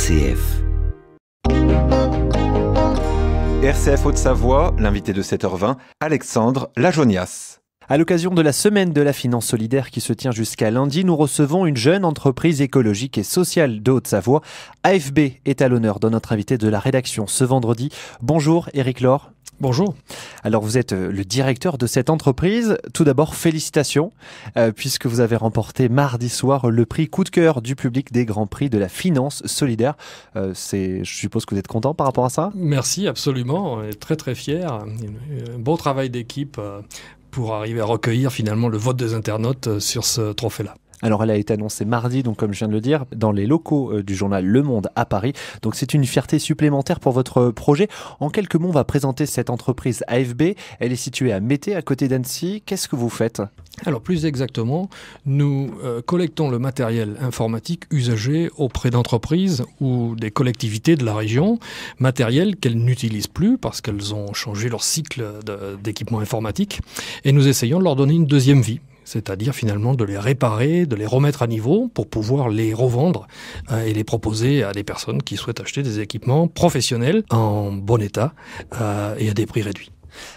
RCF. RCF Haute-Savoie, l'invité de 7h20, Alexandre Lajonias. À l'occasion de la semaine de la finance solidaire qui se tient jusqu'à lundi, nous recevons une jeune entreprise écologique et sociale de Haute-Savoie. AFB est à l'honneur dans notre invité de la rédaction ce vendredi. Bonjour Éric Laure. Bonjour. Alors vous êtes le directeur de cette entreprise. Tout d'abord, félicitations, puisque vous avez remporté mardi soir le prix coup de cœur du public des Grands Prix de la finance solidaire. Je suppose que vous êtes content par rapport à ça ? Merci, absolument. On est très très fiers. Un beau travail d'équipe pour arriver à recueillir finalement le vote des internautes sur ce trophée-là. Alors elle a été annoncée mardi, donc comme je viens de le dire, dans les locaux du journal Le Monde à Paris. Donc c'est une fierté supplémentaire pour votre projet. En quelques mots, on va présenter cette entreprise AFB. Elle est située à Mété, à côté d'Annecy. Qu'est-ce que vous faites ? Alors plus exactement, nous collectons le matériel informatique usagé auprès d'entreprises ou des collectivités de la région, matériel qu'elles n'utilisent plus parce qu'elles ont changé leur cycle d'équipement informatique, et nous essayons de leur donner une deuxième vie. C'est-à-dire finalement de les réparer, de les remettre à niveau pour pouvoir les revendre et les proposer à des personnes qui souhaitent acheter des équipements professionnels en bon état et à des prix réduits.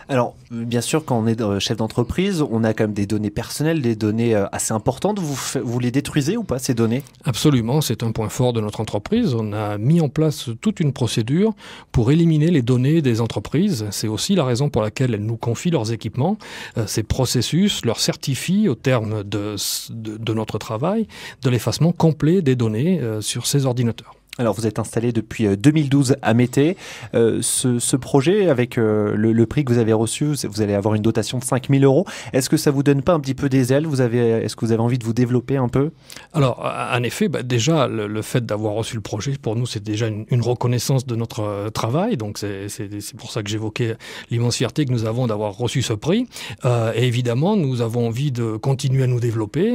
Alors, bien sûr, quand on est chef d'entreprise, on a quand même des données personnelles, des données assez importantes. Vous les détruisez ou pas, ces données ? Absolument, c'est un point fort de notre entreprise. On a mis en place toute une procédure pour éliminer les données des entreprises. C'est aussi la raison pour laquelle elles nous confient leurs équipements. Ces processus leur certifient, au terme de notre travail, de l'effacement complet des données sur ces ordinateurs. Alors vous êtes installé depuis 2012 à Mété. Ce projet, avec le prix que vous avez reçu, vous allez avoir une dotation de 5 000 €. Est-ce que ça vous donne pas un petit peu des ailes ? Est-ce que vous avez envie de vous développer un peu ? Alors, en effet, déjà, le fait d'avoir reçu le projet, pour nous, c'est déjà une reconnaissance de notre travail. Donc c'est pour ça que j'évoquais l'immense fierté que nous avons d'avoir reçu ce prix. Et évidemment, nous avons envie de continuer à nous développer.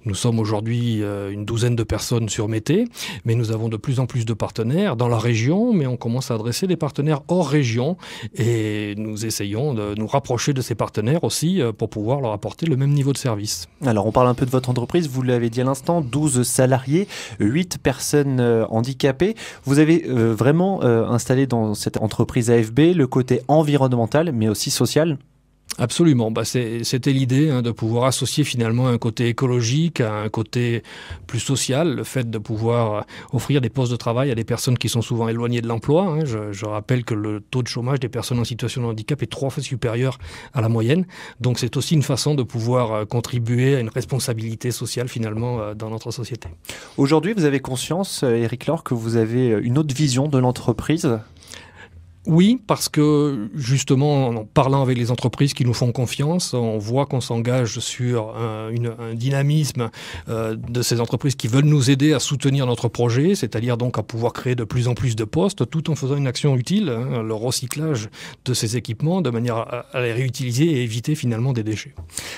Nous sommes aujourd'hui une douzaine de personnes sur Mété, mais nous avons de plus en plus de partenaires dans la région, mais on commence à adresser des partenaires hors région et nous essayons de nous rapprocher de ces partenaires aussi pour pouvoir leur apporter le même niveau de service. Alors on parle un peu de votre entreprise, vous l'avez dit à l'instant, 12 salariés, 8 personnes handicapées. Vous avez vraiment installé dans cette entreprise AFB le côté environnemental mais aussi social ? Absolument. C'était l'idée de pouvoir associer finalement un côté écologique à un côté plus social, le fait de pouvoir offrir des postes de travail à des personnes qui sont souvent éloignées de l'emploi. Je rappelle que le taux de chômage des personnes en situation de handicap est 3 fois supérieur à la moyenne. Donc c'est aussi une façon de pouvoir contribuer à une responsabilité sociale finalement dans notre société. Aujourd'hui, vous avez conscience, Éric Laure, que vous avez une autre vision de l'entreprise ? Oui, parce que justement, en parlant avec les entreprises qui nous font confiance, on voit qu'on s'engage sur un dynamisme de ces entreprises qui veulent nous aider à soutenir notre projet, c'est-à-dire donc à pouvoir créer de plus en plus de postes, tout en faisant une action utile, le recyclage de ces équipements, de manière à les réutiliser et éviter finalement des déchets.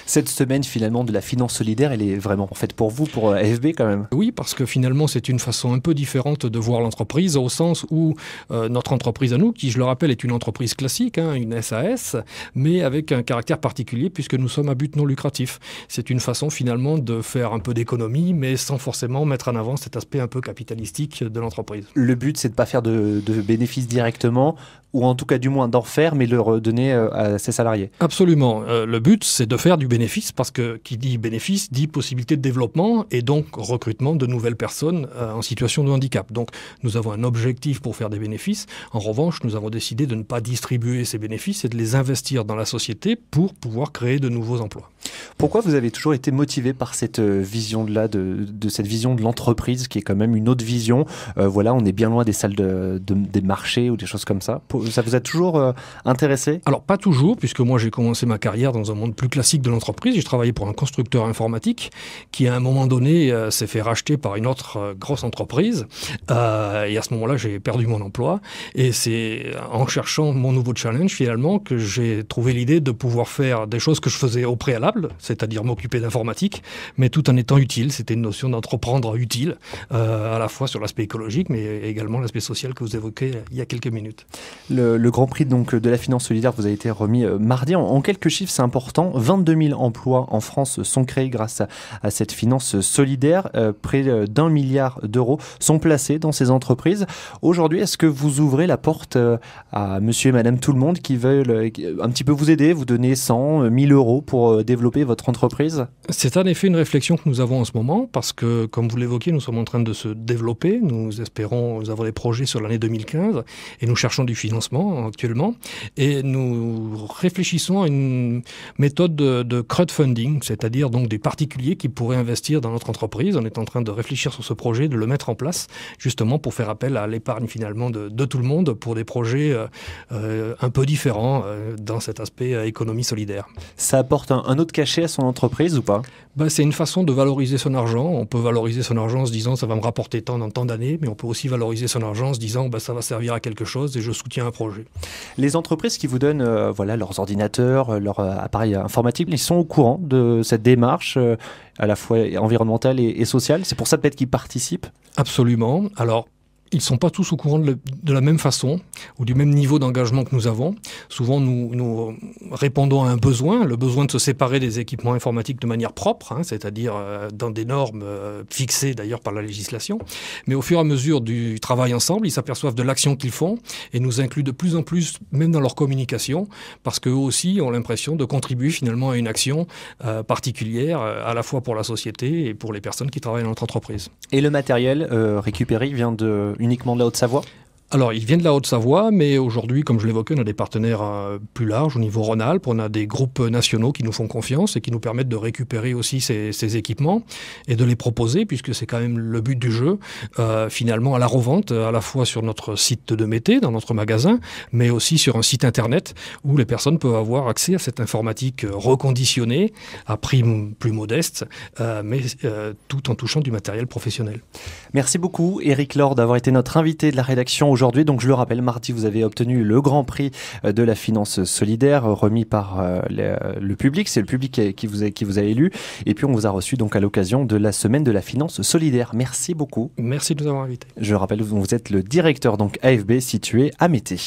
Cette semaine finalement de la finance solidaire, elle est vraiment faite pour vous, pour AFB quand même ? Oui, parce que finalement c'est une façon un peu différente de voir l'entreprise, au sens où notre entreprise à nous, qui je le rappelle, est une entreprise classique, une SAS, mais avec un caractère particulier puisque nous sommes à but non lucratif. C'est une façon finalement de faire un peu d'économie, mais sans forcément mettre en avant cet aspect un peu capitalistique de l'entreprise. Le but, c'est de ne pas faire de bénéfices directement, ou en tout cas du moins d'en faire, mais le redonner à ses salariés. Absolument. Le but, c'est de faire du bénéfice, parce que qui dit bénéfice dit possibilité de développement et donc recrutement de nouvelles personnes en situation de handicap. Donc nous avons un objectif pour faire des bénéfices. En revanche, nous avons décidé de ne pas distribuer ces bénéfices et de les investir dans la société pour pouvoir créer de nouveaux emplois. Pourquoi vous avez toujours été motivé par cette vision-là, de cette vision de l'entreprise qui est quand même une autre vision ? On est bien loin des salles des marchés ou des choses comme ça. Ça vous a toujours intéressé ? Alors pas toujours, puisque moi j'ai commencé ma carrière dans un monde plus classique de l'entreprise. J'ai travaillé pour un constructeur informatique qui à un moment donné s'est fait racheter par une autre grosse entreprise. Et à ce moment-là, j'ai perdu mon emploi. Et c'est en cherchant mon nouveau challenge finalement que j'ai trouvé l'idée de pouvoir faire des choses que je faisais au préalable, c'est-à-dire m'occuper d'informatique, mais tout en étant utile. C'était une notion d'entreprendre utile, à la fois sur l'aspect écologique, mais également l'aspect social que vous évoquez il y a quelques minutes. Le Grand Prix donc, de la finance solidaire vous a été remis mardi. En quelques chiffres, c'est important. 22 000 emplois en France sont créés grâce à cette finance solidaire. Près d'1 milliard d'euros sont placés dans ces entreprises. Aujourd'hui, est-ce que vous ouvrez la porte à monsieur et madame tout le monde qui veulent un petit peu vous aider, vous donner 100, 1000 euros pour développer votre entreprise? C'est en effet une réflexion que nous avons en ce moment parce que, comme vous l'évoquiez, nous sommes en train de se développer. Nous avons des projets sur l'année 2015 et nous cherchons du financement actuellement. Et nous réfléchissons à une méthode de crowdfunding, c'est-à-dire donc des particuliers qui pourraient investir dans notre entreprise. On est en train de réfléchir sur ce projet, de le mettre en place, justement pour faire appel à l'épargne finalement de tout le monde pour des projets un peu différents dans cet aspect économie solidaire. Ça apporte un autre cachet à son entreprise ou pas? C'est une façon de valoriser son argent. On peut valoriser son argent en se disant ça va me rapporter tant dans tant d'années, mais on peut aussi valoriser son argent en se disant ça va servir à quelque chose et je soutiens un projet. Les entreprises qui vous donnent leurs ordinateurs, leurs appareils informatiques, ils sont au courant de cette démarche à la fois environnementale et sociale. C'est pour ça peut-être qu'ils participent? Absolument. Alors, ils ne sont pas tous au courant de la même façon ou du même niveau d'engagement que nous avons. Souvent, nous répondons à un besoin, le besoin de se séparer des équipements informatiques de manière propre, c'est-à-dire dans des normes fixées d'ailleurs par la législation. Mais au fur et à mesure du travail ensemble, ils s'aperçoivent de l'action qu'ils font et nous incluent de plus en plus, même dans leur communication, parce qu'eux aussi ont l'impression de contribuer finalement à une action particulière, à la fois pour la société et pour les personnes qui travaillent dans notre entreprise. Et le matériel récupéré vient uniquement de la Haute-Savoie? Alors, il vient de la Haute-Savoie, mais aujourd'hui, comme je l'évoquais, on a des partenaires plus larges au niveau Rhône-Alpes. On a des groupes nationaux qui nous font confiance et qui nous permettent de récupérer aussi ces équipements et de les proposer, puisque c'est quand même le but du jeu, finalement à la revente, à la fois sur notre site de Mété, dans notre magasin, mais aussi sur un site internet où les personnes peuvent avoir accès à cette informatique reconditionnée à prix plus modeste, mais tout en touchant du matériel professionnel. Merci beaucoup, Éric Lord, d'avoir été notre invité de la rédaction aujourd'hui. Donc, je le rappelle, mardi, vous avez obtenu le Grand Prix de la finance solidaire remis par le public. C'est le public qui vous a élu. Et puis, on vous a reçu donc à l'occasion de la semaine de la finance solidaire. Merci beaucoup. Merci de nous avoir invités. Je rappelle, vous êtes le directeur donc AFB situé à Mété.